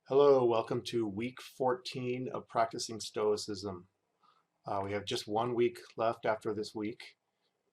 Hello, welcome to week 14 of practicing Stoicism. We have just 1 week left after this week,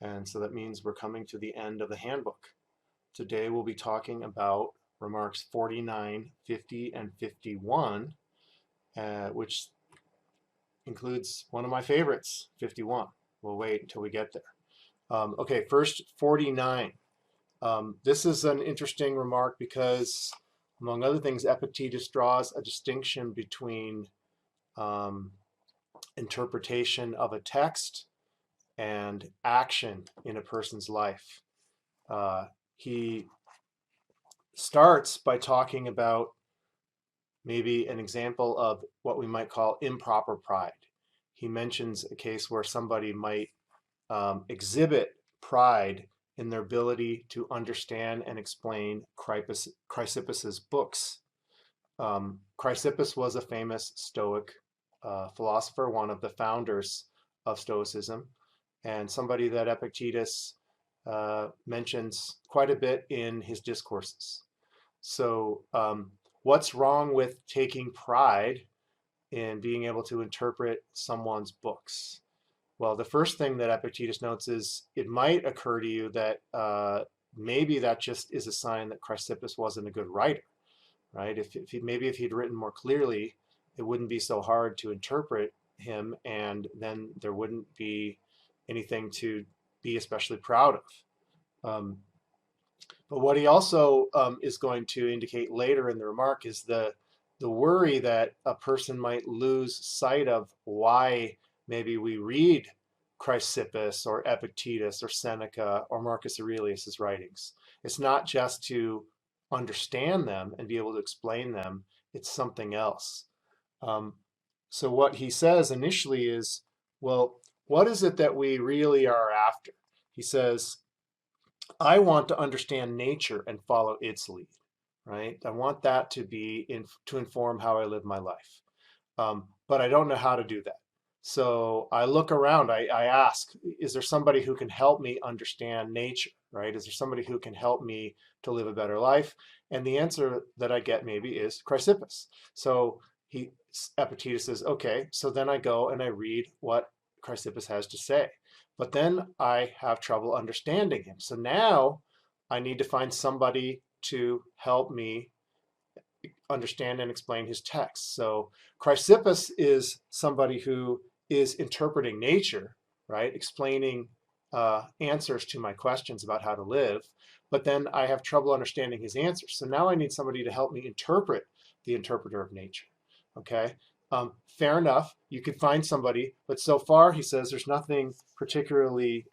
and so that means we're coming to the end of the handbook. Today we'll be talking about remarks 49, 50, and 51, which includes one of my favorites, 51. We'll wait until we get there. Okay, first 49. This is an interesting remark because, among other things, Epictetus draws a distinction between interpretation of a text and action in a person's life. He starts by talking about maybe an example of what we might call improper pride. He mentions a case where somebody might exhibit pride in their ability to understand and explain Chrysippus's books. Chrysippus was a famous Stoic philosopher, one of the founders of Stoicism, and somebody that Epictetus mentions quite a bit in his discourses. So what's wrong with taking pride in being able to interpret someone's books? Well, the first thing that Epictetus notes is it might occur to you that maybe that just is a sign that Chrysippus wasn't a good writer, right? Maybe if he'd written more clearly, it wouldn't be so hard to interpret him, and then there wouldn't be anything to be especially proud of. But what he also is going to indicate later in the remark is the worry that a person might lose sight of why maybe we read Chrysippus or Epictetus or Seneca or Marcus Aurelius's writings. It's not just to understand them and be able to explain them, it's something else. So what he says initially is, well, what is it that we really are after? He says, I want to understand nature and follow its lead, right? I want that to inform how I live my life. But I don't know how to do that. So I look around, I ask, is there somebody who can help me understand nature, right? Is there somebody who can help me to live a better life? And the answer that I get maybe is Chrysippus. So Epictetus says, okay, so then I go and I read what Chrysippus has to say. But then I have trouble understanding him. So now I need to find somebody to help me understand and explain his text. So Chrysippus is somebody who is interpreting nature, right? Explaining answers to my questions about how to live, but then I have trouble understanding his answers. So now I need somebody to help me interpret the interpreter of nature, okay? Fair enough, you could find somebody, but so far he says there's nothing particularly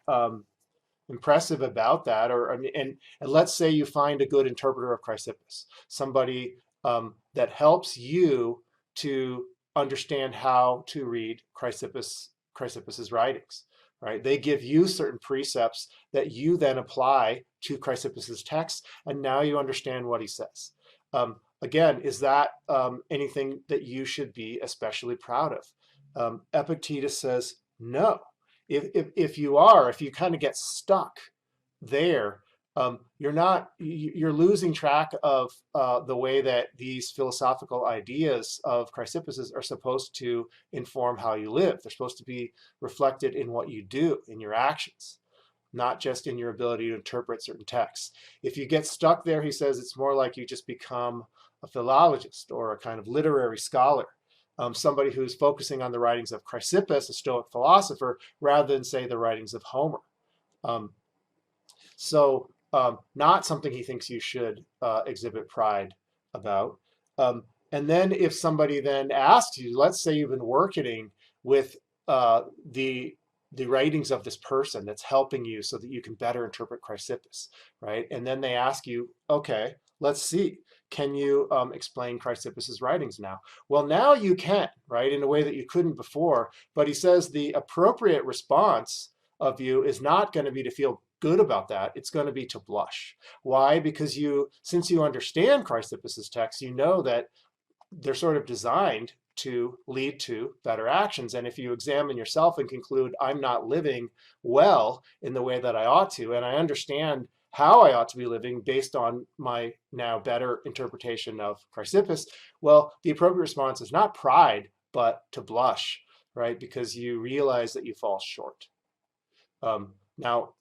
impressive about that. And let's say you find a good interpreter of Chrysippus, somebody that helps you to understand how to read Chrysippus's writings, right? They give you certain precepts that you then apply to Chrysippus's text, and now you understand what he says. Again, is that anything that you should be especially proud of? Epictetus says no. If you kind of get stuck there, you're losing track of the way that these philosophical ideas of Chrysippus's are supposed to inform how you live. They're supposed to be reflected in what you do, in your actions, not just in your ability to interpret certain texts. If you get stuck there, he says, it's more like you just become a philologist or a kind of literary scholar. Somebody who's focusing on the writings of Chrysippus, a Stoic philosopher, rather than, say, the writings of Homer. Not something he thinks you should exhibit pride about. And then if somebody then asks you, let's say you've been working with the writings of this person that's helping you so that you can better interpret Chrysippus, right? And then they ask you, okay, let's see. Can you explain Chrysippus's writings now? Well, now you can, right, in a way that you couldn't before. But he says the appropriate response of you is not going to be to feel good about that. It's going to be to blush. Why? Because since you understand Chrysippus's text, you know that they're sort of designed to lead to better actions. And if you examine yourself and conclude, I'm not living well in the way that I ought to, and I understand how I ought to be living based on my now better interpretation of Chrysippus, well, the appropriate response is not pride, but to blush, right? Because you realize that you fall short. Now,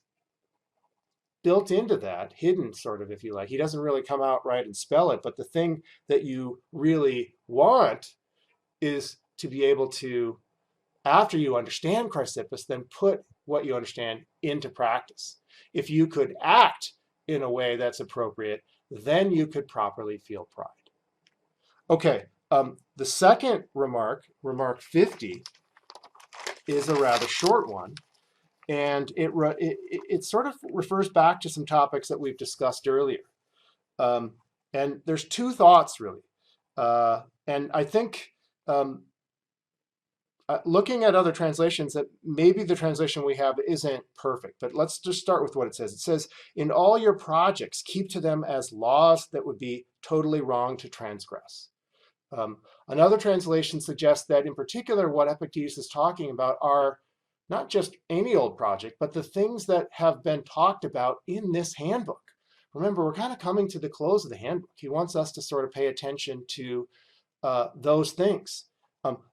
built into that, hidden sort of, if you like, he doesn't really come out right and spell it, but the thing that you really want is to be able to, after you understand Chrysippus, then put what you understand into practice. If you could act in a way that's appropriate, then you could properly feel pride. Okay, the second remark, remark 50, is a rather short one. And it sort of refers back to some topics that we've discussed earlier. And there's two thoughts, really. And I think looking at other translations, that maybe the translation we have isn't perfect, but let's just start with what it says. It says, in all your projects, keep to them as laws that would be totally wrong to transgress. Another translation suggests that in particular, what Epictetus is talking about are not just any old project, but the things that have been talked about in this handbook. Remember, we're kind of coming to the close of the handbook. He wants us to sort of pay attention to those things.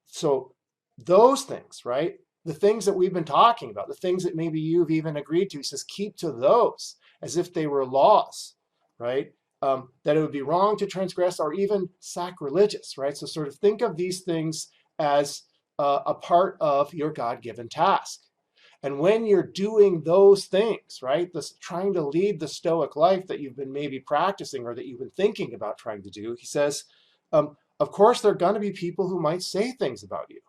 So those things, right? The things that we've been talking about, the things that maybe you've even agreed to, he says, keep to those as if they were laws, right? That it would be wrong to transgress or even sacrilegious, right? So sort of think of these things as a part of your God-given task. And when you're doing those things, right, trying to lead the Stoic life that you've been maybe practicing or that you've been thinking about trying to do, he says, of course, there are going to be people who might say things about you,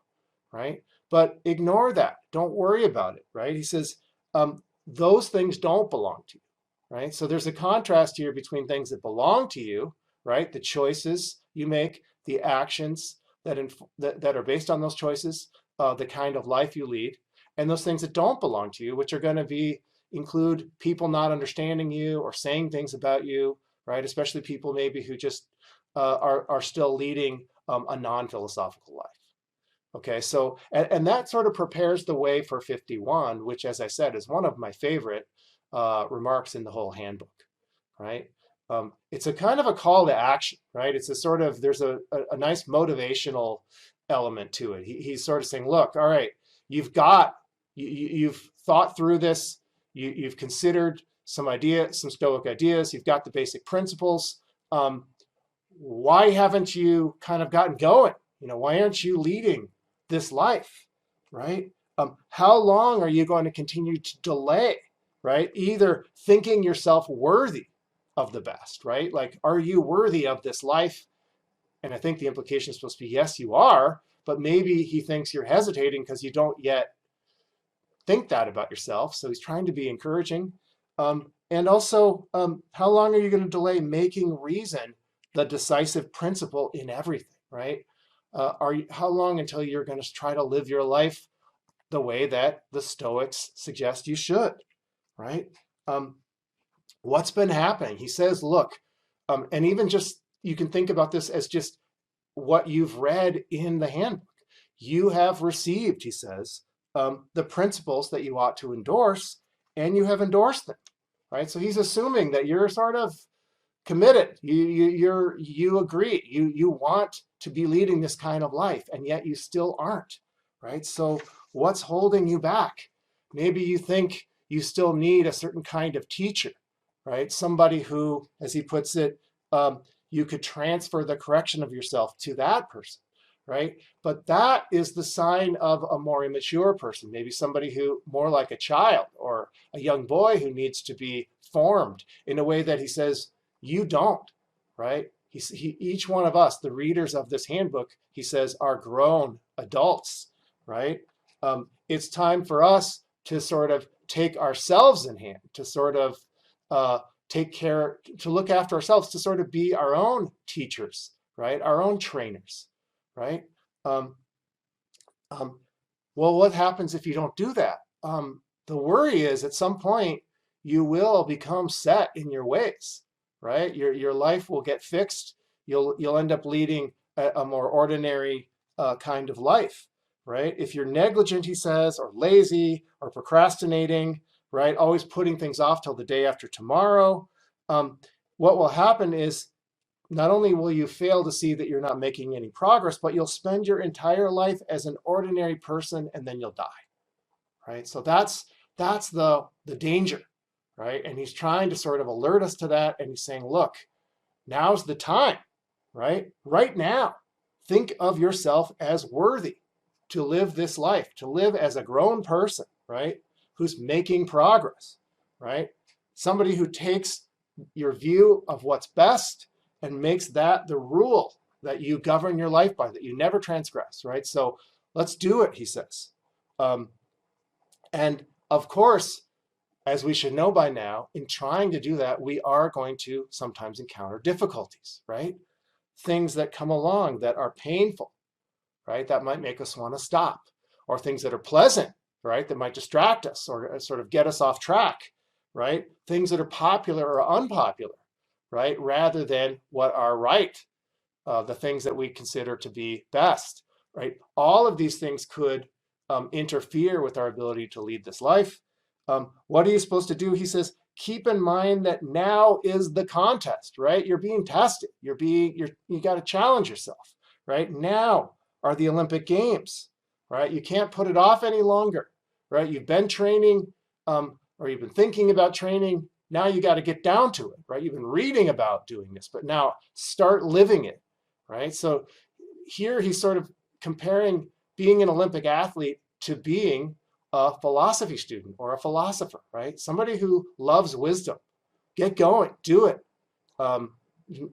right? But ignore that. Don't worry about it, right? He says, those things don't belong to you, right? So there's a contrast here between things that belong to you, right? The choices you make, the actions that are based on those choices, the kind of life you lead, and those things that don't belong to you, which are going to include people not understanding you or saying things about you, right? Especially people maybe who just are still leading a non-philosophical life. Okay, so, and that sort of prepares the way for 51, which, as I said, is one of my favorite remarks in the whole handbook, right? It's a kind of a call to action, right? It's a sort of, there's a nice motivational element to it. He's sort of saying, look, all right, you've thought through this, you've considered some Stoic ideas, you've got the basic principles. Why haven't you kind of gotten going? Why aren't you leading this life, right? How long are you going to continue to delay, right? Either thinking yourself worthy of the best, right? Like, are you worthy of this life? And I think the implication is supposed to be, yes, you are, but maybe he thinks you're hesitating because you don't yet think that about yourself. So he's trying to be encouraging. And also, how long are you going to delay making reason the decisive principle in everything, right? How long until you're going to try to live your life the way that the Stoics suggest you should, right? What's been happening? He says, look, and even just, you can think about this as just what you've read in the handbook. You have received, he says, the principles that you ought to endorse, and you have endorsed them, right? So he's assuming that you're sort of committed. You agree. You want to be leading this kind of life, and yet you still aren't, right? So what's holding you back? Maybe you think you still need a certain kind of teacher, right? Somebody who, as he puts it, you could transfer the correction of yourself to that person, right? But that is the sign of a more immature person, maybe somebody who more like a child or a young boy who needs to be formed in a way that he says, you don't, right? Each one of us, the readers of this handbook, he says, are grown adults, right? It's time for us to sort of take ourselves in hand, to sort of take care, to look after ourselves, to sort of be our own teachers, right? Our own trainers, right? Well, what happens if you don't do that? The worry is at some point you will become set in your ways, right? Your life will get fixed. You'll end up leading a more ordinary kind of life, right? If you're negligent, he says, or lazy, or procrastinating, right? Always putting things off till the day after tomorrow. What will happen is not only will you fail to see that you're not making any progress, but you'll spend your entire life as an ordinary person and then you'll die, right? So that's the danger, right? And he's trying to sort of alert us to that. And he's saying, look, now's the time, right? Right now, think of yourself as worthy to live this life, to live as a grown person, right? Who's making progress, right? Somebody who takes your view of what's best and makes that the rule that you govern your life by, that you never transgress, right? So let's do it, he says. And of course, as we should know by now, in trying to do that, we are going to sometimes encounter difficulties, right? Things that come along that are painful, right? That might make us want to stop, or things that are pleasant, right? That might distract us or sort of get us off track, right? Things that are popular or unpopular, right? Rather than what are right, the things that we consider to be best, right? All of these things could interfere with our ability to lead this life. What are you supposed to do? He says, keep in mind that now is the contest, right? You're being tested. You got to challenge yourself, right? Now are the Olympic Games, right? You can't put it off any longer, right? You've been training, or you've been thinking about training. Now you got to get down to it, right? You've been reading about doing this, but now start living it, right? So here he's sort of comparing being an Olympic athlete to being a philosophy student or a philosopher, right? Somebody who loves wisdom. Get going, do it.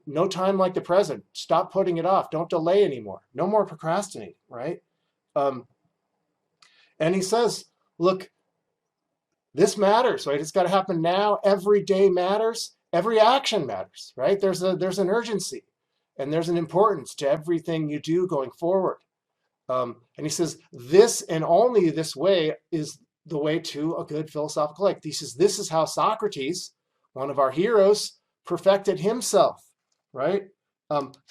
No time like the present. Stop putting it off. Don't delay anymore. No more procrastinating, right? And he says, look, this matters, right? It's got to happen now. Every day matters. Every action matters, right? There's an urgency and there's an importance to everything you do going forward. And he says, this and only this way is the way to a good philosophical life. He says, this is how Socrates, one of our heroes, perfected himself, right?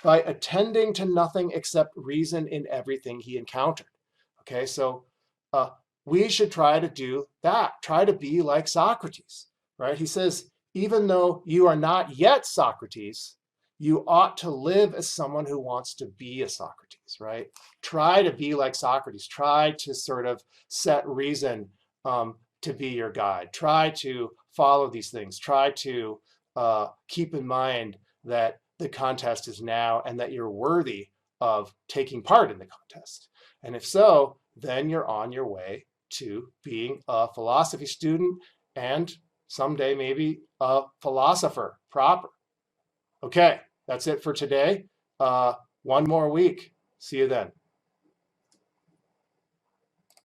By attending to nothing except reason in everything he encountered. Okay, so we should try to do that. Try to be like Socrates, right? He says, even though you are not yet Socrates, you ought to live as someone who wants to be a Socrates, right? Try to be like Socrates. Try to sort of set reason to be your guide. Try to follow these things. Try to keep in mind that the contest is now and that you're worthy of taking part in the contest. And if so, then you're on your way to being a philosophy student and someday maybe a philosopher proper. Okay, that's it for today. One more week. See you then.